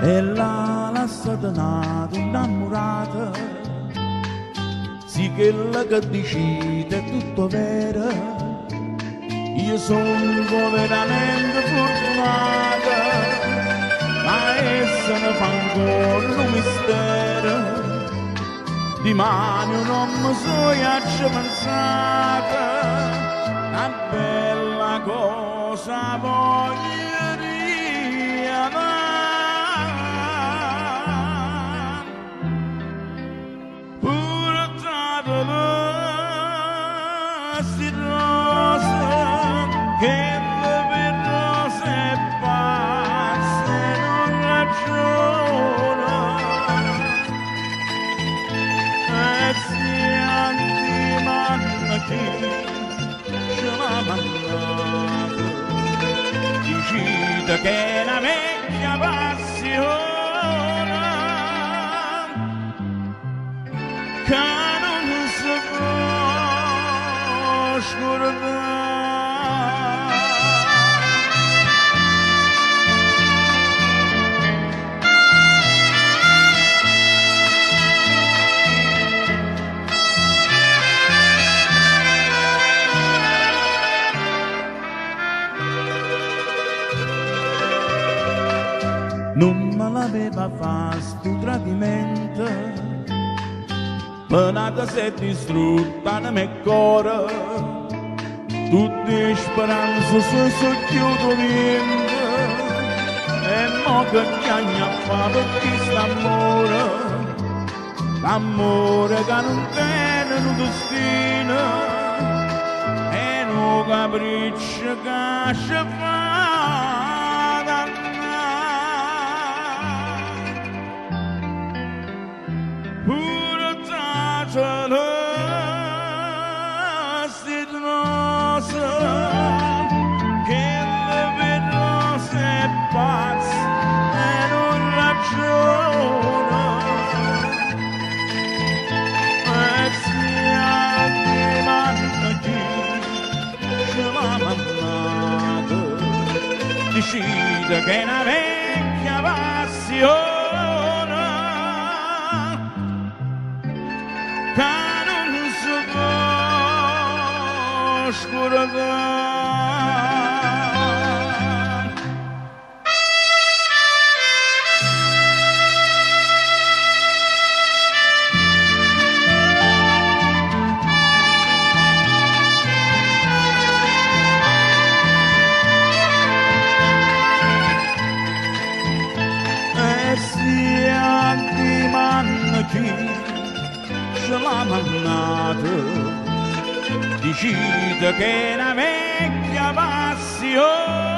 e l'ha lasciata nata innamorata. Sì, quella che decide è tutto vero, io sono veramente fortunata, ma essa ne fa ancora un mistero. Di mano non mi so pensata, una bella cosa voglio dire. Pure tra le rose che le rose e pazze non ragiona, e si antimanna chi ce l'ha mandato, decide che è una vecchia passione che non si può scordare. Non me l'aveva fatto tradimento, penata si è distrutta nel mio cuore, tutte speranze si socchiudono, e mo che chiagna fa per questo amore, l'amore che non tiene un destino, è un capriccio che ci fa. Sti rose che le vedrose e pazze e non ragiona, e si antimanna chi ce l'ha mandato, decide che è una vecchia passione che non si può scordare. E si antimanna chi ce l'ha mandato, decide che è una vecchia passione